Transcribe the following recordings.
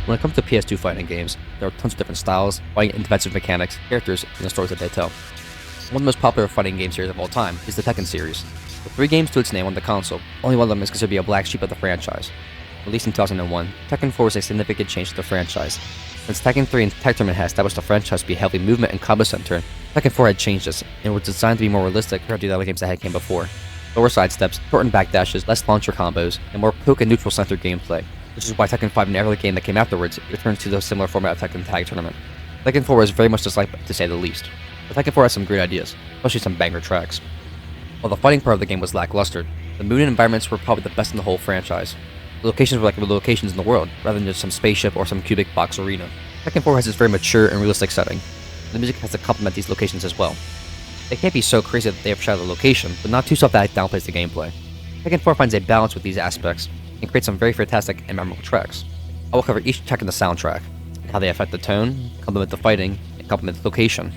When it comes to PS2 fighting games, there are tons of different styles, fighting and defensive mechanics, characters, and the stories that they tell. One of the most popular fighting game series of all time is the Tekken series. With 3 games to its name on the console, only one of them is considered to be a black sheep of the franchise. Released in 2001, Tekken 4 was a significant change to the franchise. Since Tekken 3 and Tekken had established the franchise to be heavily movement and combo centered, Tekken 4 had changed this, and was designed to be more realistic compared to the other games that had came before. Lower sidesteps, shortened backdashes, less launcher combos, and more poke and neutral centered gameplay, which is why Tekken 5 and every game that came afterwards returns to the similar format of Tekken Tag Tournament. Tekken 4 was very much disliked, to say the least, but Tekken 4 has some great ideas, especially some banger tracks. While the fighting part of the game was lackluster, the moon and environments were probably the best in the whole franchise. The locations were like the locations in the world, rather than just some spaceship or some cubic box arena. Tekken 4 has this very mature and realistic setting. The music has to complement these locations as well. They can't be so crazy that they overshadow the location, but not too soft that it downplays the gameplay. Tekken 4 finds a balance with these aspects, and creates some very fantastic and memorable tracks. I will cover each track in the soundtrack, and how they affect the tone, complement the fighting, and complement the location.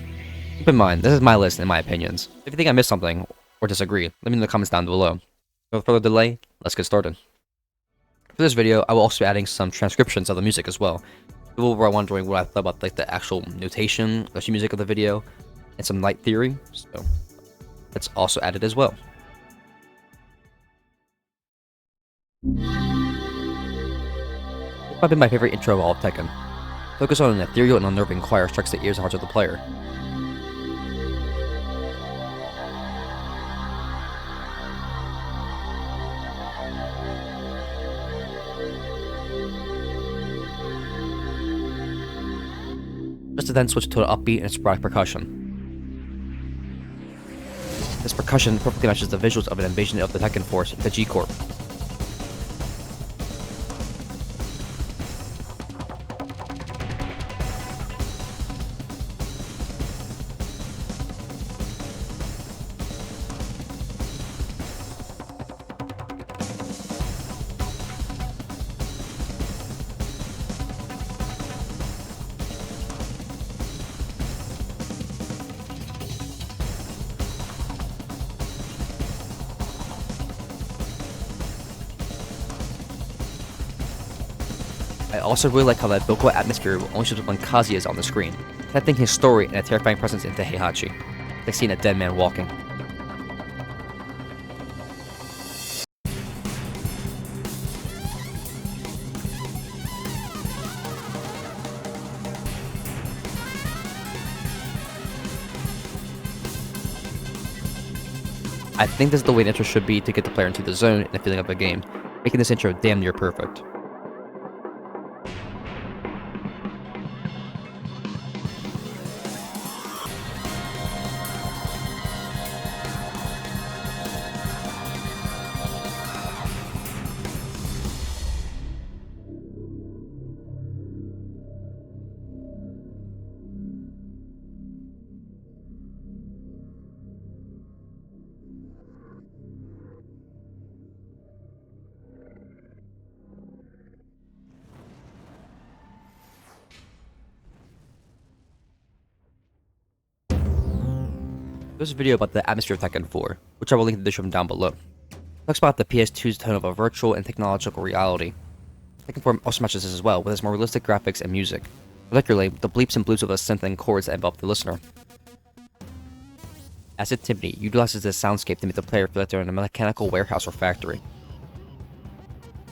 Keep in mind, this is my list and my opinions. If you think I missed something, or disagree, let me know in the comments down below. Without further delay, let's get started. For this video, I will also be adding some transcriptions of the music as well. People were wondering what I thought about like the actual notation, the music of the video, and some light theory, so that's also added as well. This might be my favorite intro of all of Tekken. Focus on an ethereal and unnerving choir strikes the ears and hearts of the player. Just to then switch to an upbeat and sporadic percussion. This percussion perfectly matches the visuals of an invasion of the Tekken Force, the G-Corp. I also really like how that vocal atmosphere only shows up when Kazuya is on the screen, connecting his story and a terrifying presence into Heihachi, like seeing a dead man walking. I think this is the way an intro should be to get the player into the zone and the feeling of the game, making this intro damn near perfect. There's a video about the atmosphere of Tekken 4, which I will link in the description down below. It talks about the PS2's tone of a virtual and technological reality. Tekken 4 also matches this as well, with its more realistic graphics and music, particularly the bleeps and bloops of the synth and chords that envelop the listener. Acid Timpani utilizes this soundscape to make the player feel like they're in a mechanical warehouse or factory.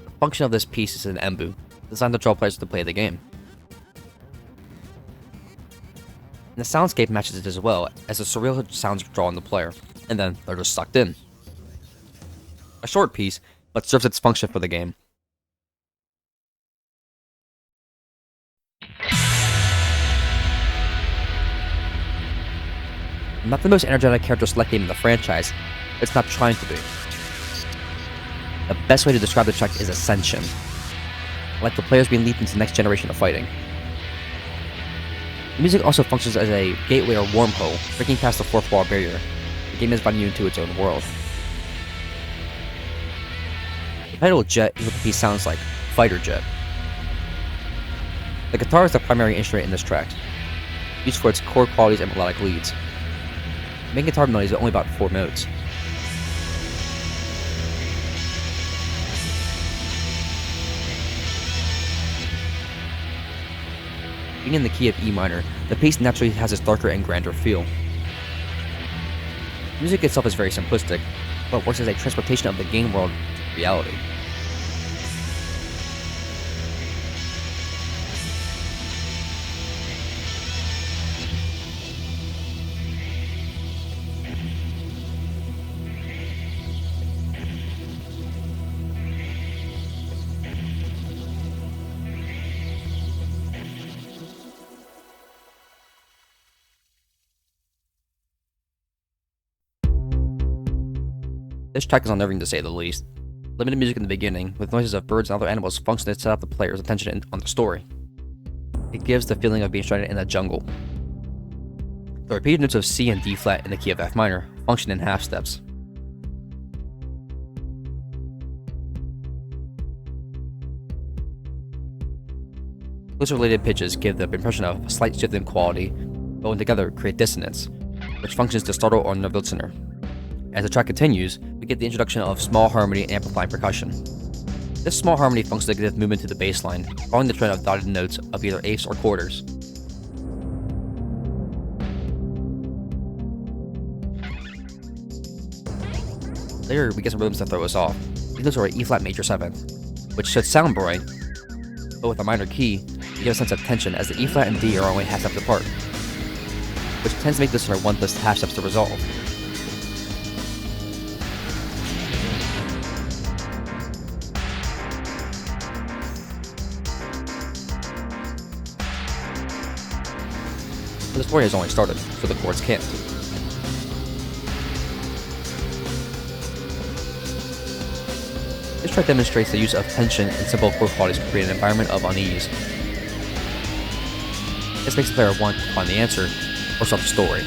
The function of this piece is an EMBU, designed to draw players to play the game. And the soundscape matches it as well, as the surreal sounds draw on the player, and then they're just sucked in. A short piece, but serves its function for the game. Not the most energetic character select game in the franchise, it's not trying to be. The best way to describe the track is ascension, like the players being leaped into the next generation of fighting. The music also functions as a gateway or wormhole, breaking past the fourth wall barrier. The game is inviting you into its own world. The title Jet is what the piece sounds like, Fighter Jet. The guitar is the primary instrument in this track, used for its chord qualities and melodic leads. The main guitar melody is only about 4 notes. Being in the key of E minor, the piece naturally has this darker and grander feel. The music itself is very simplistic, but works as a transportation of the game world to reality. This track is unnerving to say the least. Limited music in the beginning, with noises of birds and other animals functioning to set up the player's attention on the story. It gives the feeling of being stranded in a jungle. The repeated notes of C and D flat in the key of F minor function in half steps. Close related pitches give the impression of a slight shift in quality, but when together create dissonance, which functions to startle or nerve-listener. As the track continues, we get the introduction of small harmony and amplifying percussion. This small harmony functions to give movement to the bass line, following the trend of dotted notes of either eighths or quarters. Later, we get some rhythms to throw us off. These notes are an E flat major 7th, which should sound bright, but with a minor key, you get a sense of tension as the E flat and D are only half steps apart, which tends to make the listener want this half steps to resolve. But the story has only started, so the chords can't. This track demonstrates the use of tension and simple chord qualities to create an environment of unease. This makes the player want to find the answer or start the story.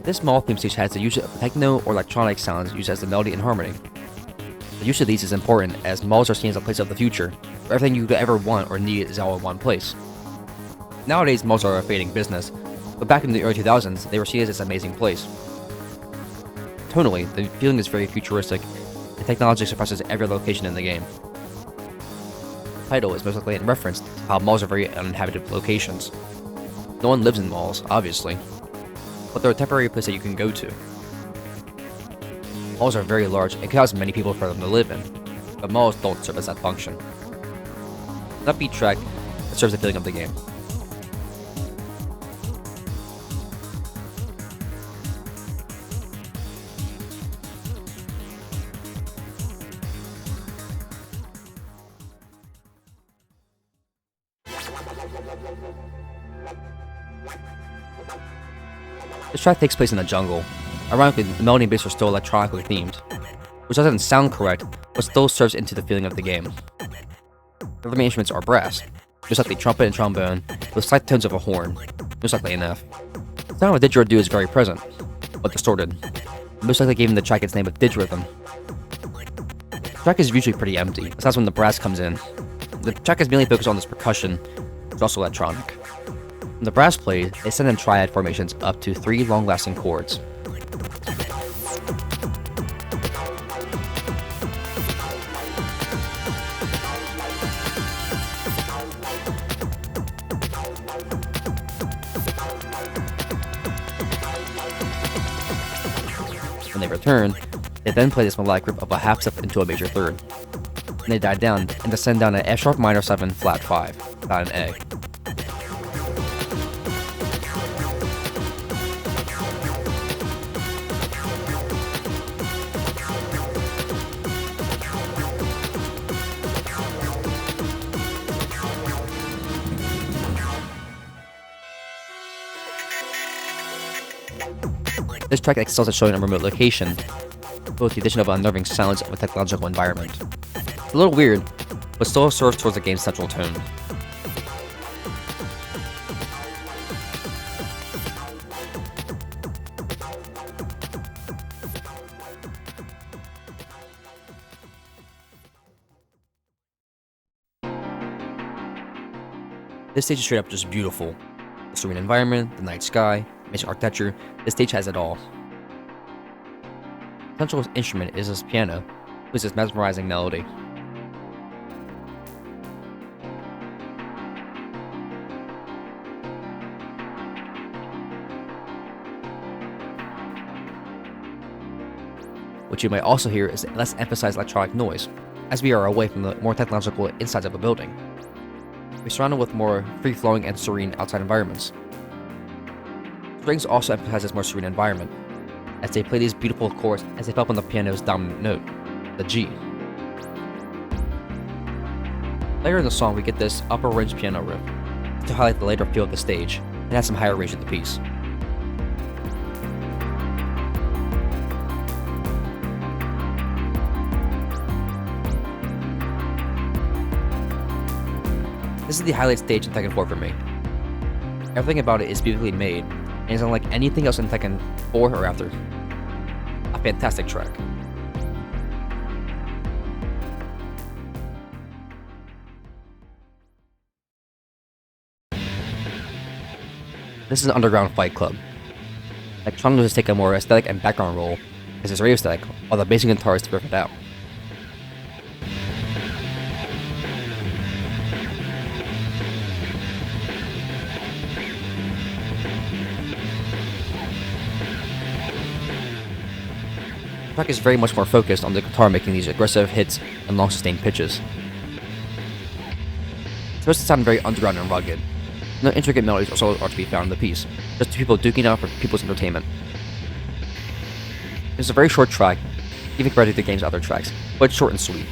This small theme stage has the use of techno or electronic sounds used as the melody and harmony. The use of these is important as malls are seen as a place of the future, where everything you could ever want or need is all in one place. Nowadays, malls are a fading business, but back in the early 2000s, they were seen as this amazing place. Tonally, the feeling is very futuristic, and technology surpasses every location in the game. The title is most likely in reference to how malls are very uninhabited locations. No one lives in malls, obviously, but they're a temporary place that you can go to. Malls are very large and can house many people for them to live in, but malls don't serve as that function. That beat track serves the feeling of the game. This track takes place in the jungle. Ironically, the melody and bass are still electronically themed, which doesn't sound correct, but still serves into the feeling of the game. The other main instruments are brass, just like the trumpet and trombone, with slight tones of a horn, just like the NF. The sound of Didgerhthym is very present, but distorted, most likely giving the track its name of Didgerhthym. The track is usually pretty empty, besides when the brass comes in. The track is mainly focused on this percussion, which is also electronic. When the brass plays, they send in triad formations up to 3 long-lasting chords. When they return, they then play this melodic group of a half step into a major third. Then they die down and descend down an F sharp minor 7 flat 5, not an A. This track excels at showing a remote location, with the addition of unnerving sounds of a technological environment. It's a little weird, but still serves towards the game's central tone. This stage is straight up just beautiful. The serene environment, the night sky, amazing architecture, this stage has it all. The central instrument is this piano, with this mesmerizing melody. What you might also hear is less emphasized electronic noise, as we are away from the more technological insides of a building. We're surrounded with more free-flowing and serene outside environments. Strings also emphasize this more serene environment, as they play these beautiful chords as they fell on the piano's dominant note, the G. Later in the song, we get this upper range piano riff to highlight the later feel of the stage and add some higher range to the piece. This is the highlight stage in Tekken 4 for me. Everything about it is beautifully made, and is unlike anything else in Tekken 4 or after. A fantastic track. This is an underground fight club. Electronic has taken a more aesthetic and background role as its radio static, while the bass and guitars riff it out. The track is very much more focused on the guitar making these aggressive hits and long sustained pitches. It's supposed to sound very underground and rugged. No intricate melodies or solos are to be found in the piece, just two people duking out for people's entertainment. It's a very short track, even compared to the game's other tracks, but it's short and sweet.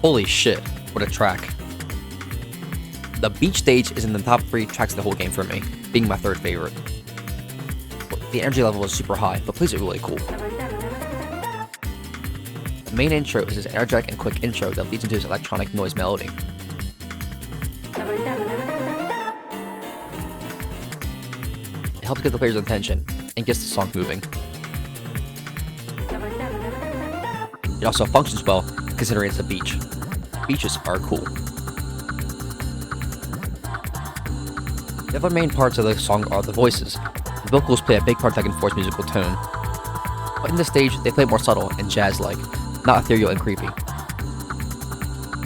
Holy shit, what a track. The beach stage is in the top 3 tracks of the whole game for me, being my third favorite. The energy level is super high, but plays it really cool. The main intro is this energetic and quick intro that leads into this electronic noise melody. It helps get the player's attention and gets the song moving. It also functions well considering it's a beach. Beaches are cool. The other main parts of the song are the voices. The vocals play a big part in Tekken 4's musical tone. But in this stage, they play more subtle and jazz-like, not ethereal and creepy.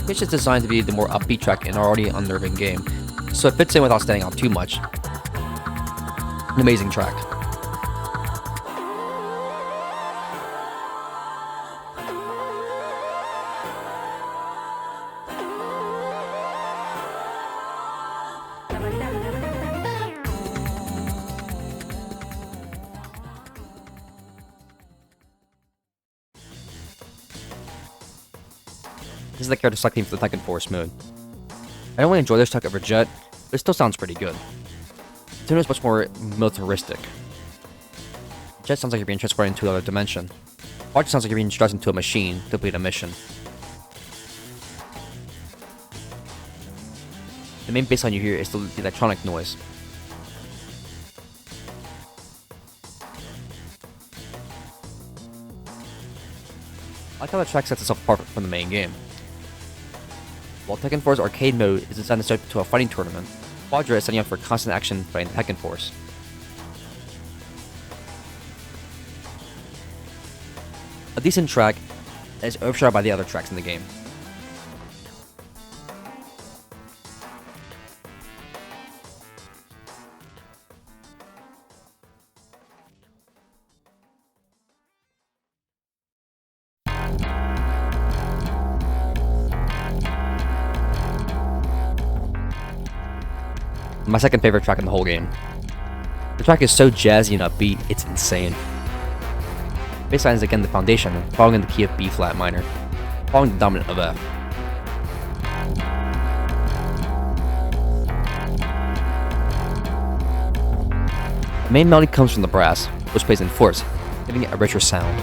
Kitsch is designed to be the more upbeat track in an already unnerving game, so it fits in without standing out too much. An amazing track. This is the character select theme for the Tekken Force mode. I don't really enjoy this track over Jet, but it still sounds pretty good. The tune is much more militaristic. Jet sounds like you're being transported into another dimension. Quadra sounds like you're being stressed into a machine to complete a mission. The main bassline you hear is the electronic noise. I like how the track sets itself apart from the main game. While Tekken 4's arcade mode is designed to start to a fighting tournament, Quadra is setting up for constant action fighting Tekken Force. A decent track that is overshadowed by the other tracks in the game. My second favorite track in the whole game. The track is so jazzy and upbeat, it's insane. Bassline is again the foundation, falling in the key of B flat minor, following the dominant of F. The main melody comes from the brass, which plays in fourths, giving it a richer sound.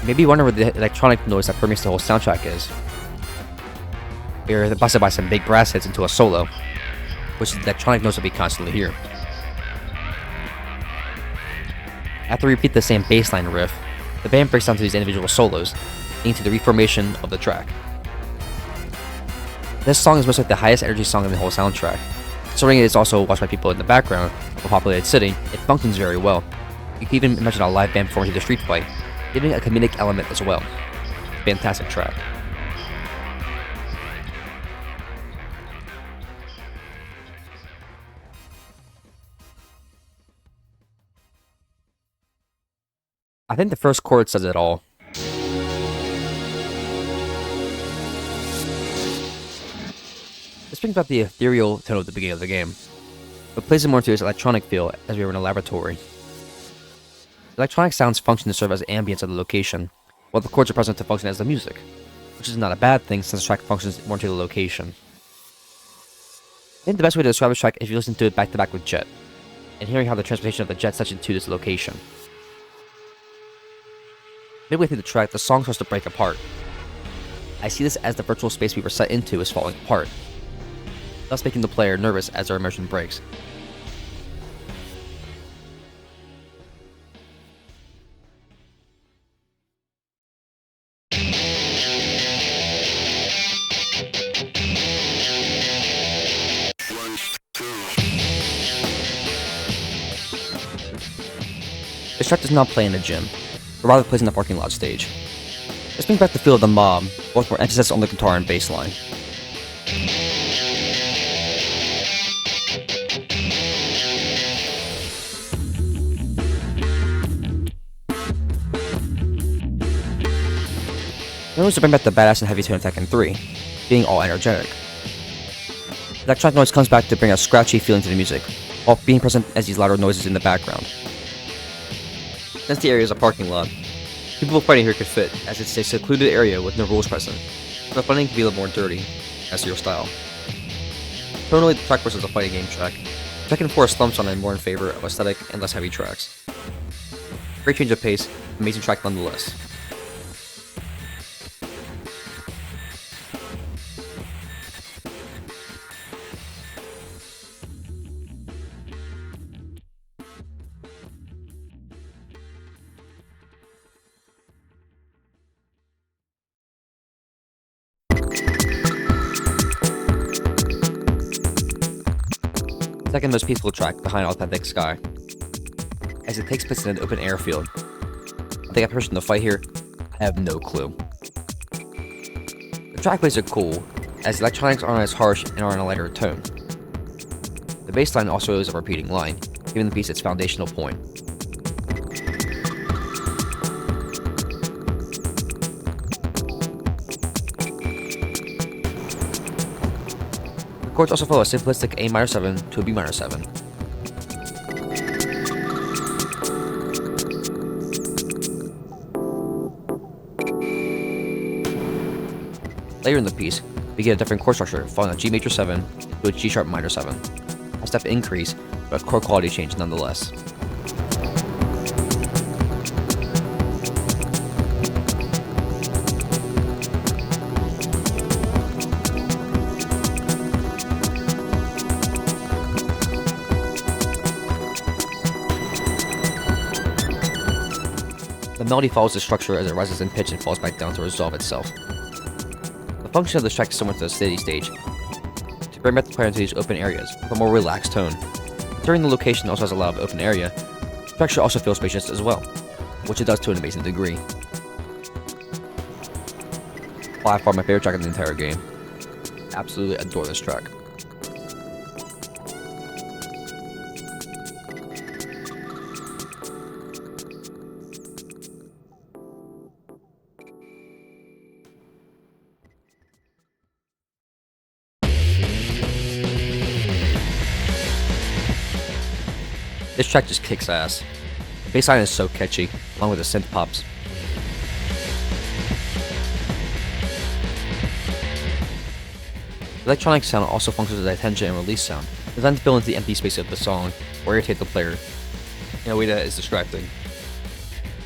You may be wondering where the electronic noise that permeates the whole soundtrack is. You're busted by some big brass hits into a solo, which is the electronic notes that we constantly hear. After we repeat the same bass line riff, the band breaks down to these individual solos, leading to the reformation of the track. This song is most like the highest energy song in the whole soundtrack. Considering it is also watched by people in the background of a populated city, it functions very well. You can even imagine a live band performing the street fight, giving a comedic element as well. Fantastic track. I think the first chord says it all. This brings back the ethereal tone at the beginning of the game, but plays it more into its electronic feel as we were in a laboratory. Electronic sounds function to serve as ambience of the location, while the chords are present to function as the music, which is not a bad thing since the track functions more to the location. I think the best way to describe this track is if you listen to it back to back with Jet, and hearing how the transportation of the Jet sets into this location. Midway through the track, the song starts to break apart. I see this as the virtual space we were set into is falling apart, thus making the player nervous as their immersion breaks. This track does not play in a gym, but rather plays in the parking lot stage. This brings back the feel of the mob, with more emphasis on the guitar and bass line. Notice to bring back the badass and heavy tone of Tekken 3, being all energetic. The electronic noise comes back to bring a scratchy feeling to the music, while being present as these louder noises in the background. Since the area is a parking lot, people fighting here could fit, as it's a secluded area with no rules present, so the fighting can be a little more dirty, as to your style. Tonally, the track versus a fighting game track, Tekken 4 slumps on it more in favor of aesthetic and less heavy tracks. Great change of pace, amazing track nonetheless. Second most peaceful track behind Authentic Sky, as it takes place in an open airfield. I think I person to fight here, I have no clue. The track plays are cool, as the electronics aren't as harsh and are in a lighter tone. The bass line also is a repeating line, giving the piece its foundational point. The chords also follow a simplistic A minor 7 to a B minor 7. Later in the piece, we get a different chord structure, following a G major 7 to a G sharp minor 7. A step increase, but a chord quality change nonetheless. The melody follows the structure as it rises in pitch and falls back down to resolve itself. The function of this track is similar to the steady stage, to bring back the player into these open areas with a more relaxed tone. Considering the location also has a lot of open area, the track should also feel spacious as well, which it does to an amazing degree. By far my favorite track in the entire game. Absolutely adore this track. This track just kicks ass. The bass line is so catchy, along with the synth pops. The electronic sound also functions as a tension and release sound, designed to fill into the empty space of the song or irritate the player in a way that is distracting.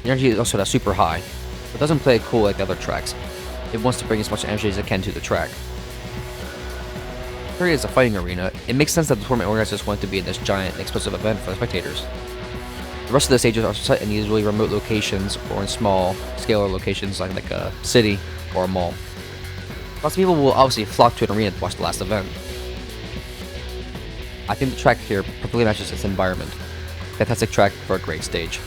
The energy is also super high, but doesn't play it cool like the other tracks. It wants to bring as much energy as it can to the track. Surreal is a fighting arena. It makes sense that the tournament organizers want to be in this giant and explosive event for the spectators. The rest of the stages are set in usually remote locations or in small, scalar locations like a city or a mall. Lots of people will obviously flock to an arena to watch the last event. I think the track here perfectly matches its environment. Fantastic track for a great stage.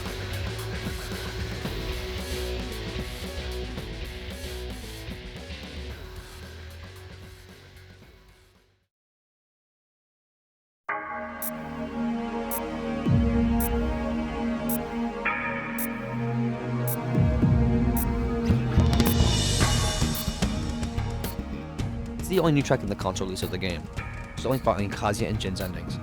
It's the only new track in the console release of the game, which is only following Kazuya and Jin's endings.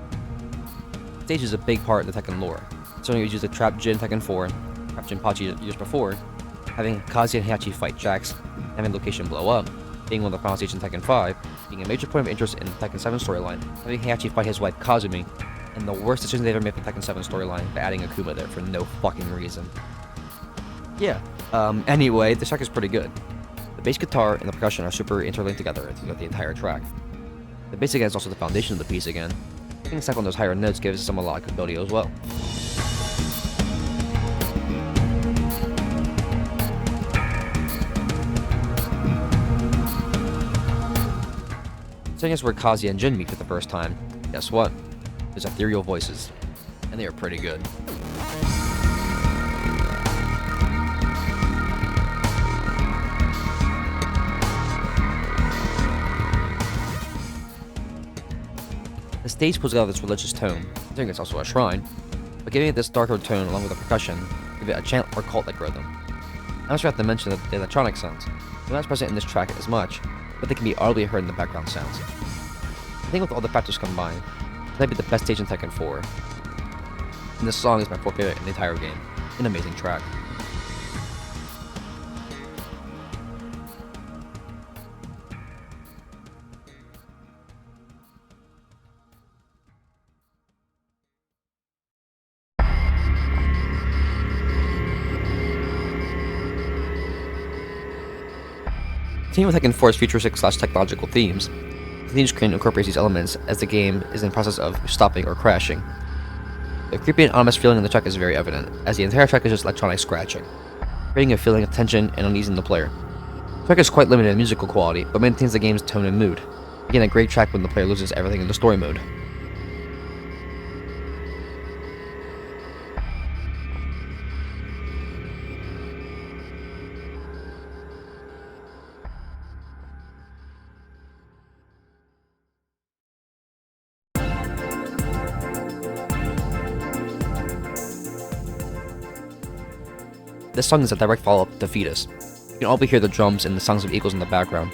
The stage is a big part of the Tekken lore. Sony used to trap Jin Tekken 4, trap Jinpachi years before, having Kazuya and Heihachi fight Jax, having the location blow up, being one of the final stages in Tekken 5, being a major point of interest in the Tekken 7 storyline, having Heihachi fight his wife Kazumi, and the worst decision they ever made for the Tekken 7 storyline by adding Akuma there for no fucking reason. Yeah, anyway, this track is pretty good. The bass guitar and the percussion are super interlinked together throughout the entire track. The bass again is also the foundation of the piece again. Getting stuck on those higher notes gives some melodic ability as well. Seeing as where Kazuya and Jin meet for the first time, guess what? There's ethereal voices, and they are pretty good. The stage pulls out this religious tone, considering it's also a shrine, but giving it this darker tone along with the percussion, give it a chant or cult-like rhythm. I also have to mention that the electronic sounds, they're not present in this track as much, but they can be audibly heard in the background sounds. I think with all the factors combined, this might be the best stage in Tekken 4, and this song is my fourth favorite in the entire game. An amazing track. Continuing with Tekken 4's futuristic/technological themes, the theme screen incorporates these elements as the game is in the process of stopping or crashing. The creepy and ominous feeling in the track is very evident, as the entire track is just electronic scratching, creating a feeling of tension and unease in the player. The track is quite limited in musical quality, but maintains the game's tone and mood, making a great track when the player loses everything in the story mode. This song is a direct follow-up to Fetus. You can already hear the drums and the songs of equals in the background.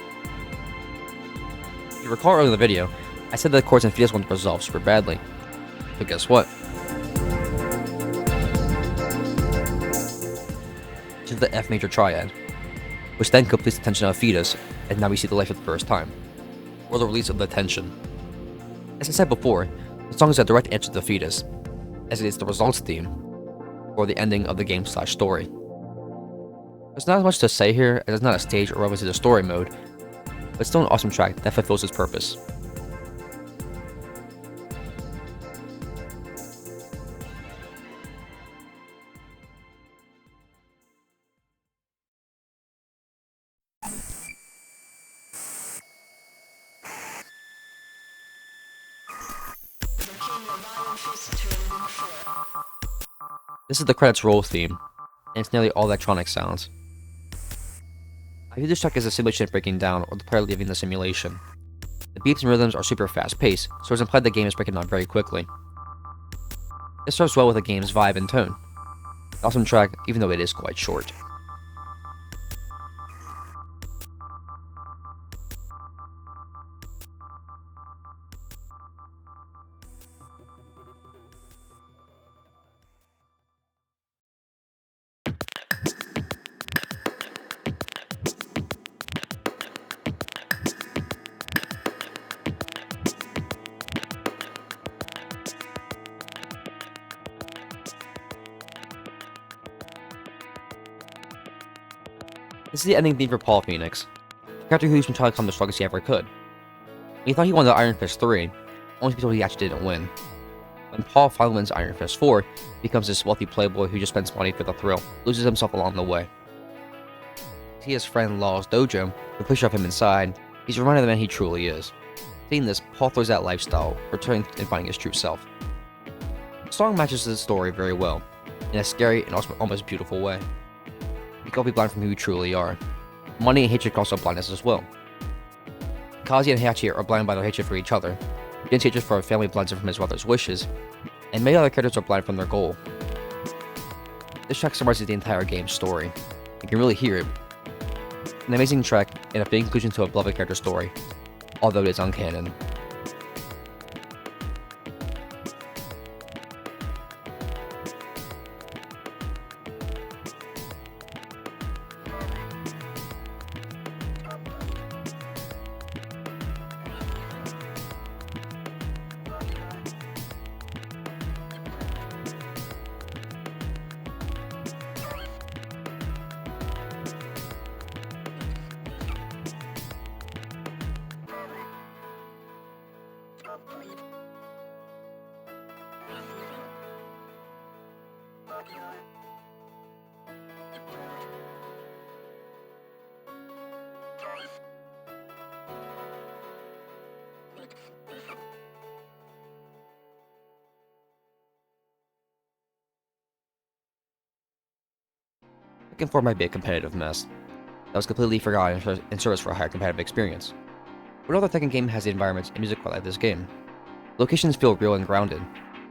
If you recall earlier in the video, I said that the chords in Fetus won't resolve super badly. But guess what? This is the F major triad, which then completes the tension of Fetus, and now we see the light for the first time, or the release of the tension. As I said before, the song is a direct answer to Fetus, as it is the results theme, or the ending of the game/story. There's not much to say here, as it's not a stage or relevant to the story mode, but still an awesome track that fulfills its purpose. This is the credits roll theme, and it's nearly all electronic sounds. I view this track as a simulation breaking down or the player leaving the simulation. The beats and rhythms are super fast paced, so it's implied the game is breaking down very quickly. This serves well with the game's vibe and tone. Awesome track, even though it is quite short. This is the ending theme for Paul Phoenix, a character who's been trying to come the strongest he ever could. He thought he won the Iron Fist 3, only to be told he actually didn't win. When Paul finally wins Iron Fist 4, he becomes this wealthy playboy who just spends money for the thrill, loses himself along the way. See his friend Law's dojo, the push of him inside, he's reminded of the man he truly is. Seeing this, Paul throws that lifestyle, returning and finding his true self. The song matches the story very well, in a scary and almost beautiful way. You can't be blind from who you truly are. Money and hatred cause blindness as well. Kazi and Heihachi are blind by their hatred for each other. Jin's hatred for a family blinds him from his brother's wishes, and many other characters are blind from their goal. This track summarizes the entire game's story. You can really hear it. An amazing track and a big conclusion to a beloved character story, although it is uncanon. Tekken 4 might be a competitive mess that was completely forgotten in service for a higher competitive experience. What other Tekken game has the environments and music like this game? Locations feel real and grounded,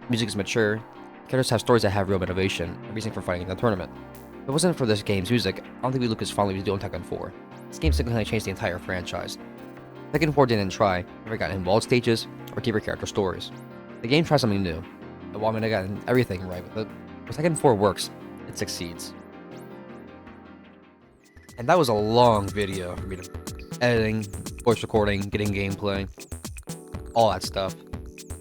music is mature, characters have stories that have real motivation and reason for fighting in the tournament. If it wasn't for this game's music, I don't think Lucas finally was doing Tekken 4. This game significantly changed the entire franchise. Tekken 4 didn't try, never got in walled stages, or deeper character stories. The game tried something new, and while I may not have gotten everything right with it, when Tekken 4 works, it succeeds. And that was a long video for me to editing, voice recording, getting gameplay, all that stuff.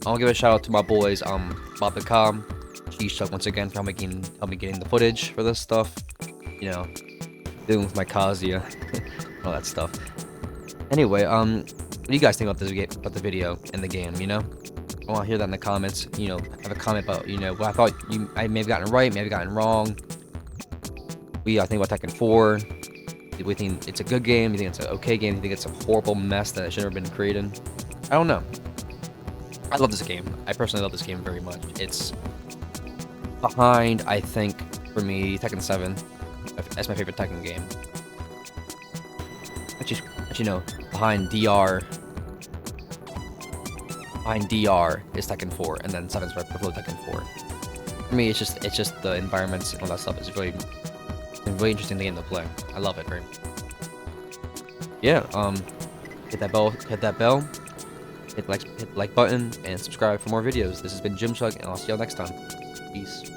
I want to give a shout out to my boys, Bob.com, JimChug once again for helping me getting the footage for this stuff. You know, dealing with my Kazuya, all that stuff. Anyway, what do you guys think about about the video and the game? You know, I want to hear that in the comments. You know, have a comment about what I thought I may have gotten right, may have gotten wrong. What do you think about Tekken 4? Do we think it's a good game? Do you think it's an okay game? Do you think it's a horrible mess that should never been created? I don't know. I love this game. I personally love this game very much. It's behind, I think, for me, Tekken 7. That's my favorite Tekken game. Actually, no. Behind DR is Tekken 4, and then 7's right below Tekken 4. For me, it's just the environments and all that stuff is really interesting game to play. I love it, right? Yeah, hit that bell, hit the like button, and subscribe for more videos. This has been JimChug, and I'll see y'all next time. Peace.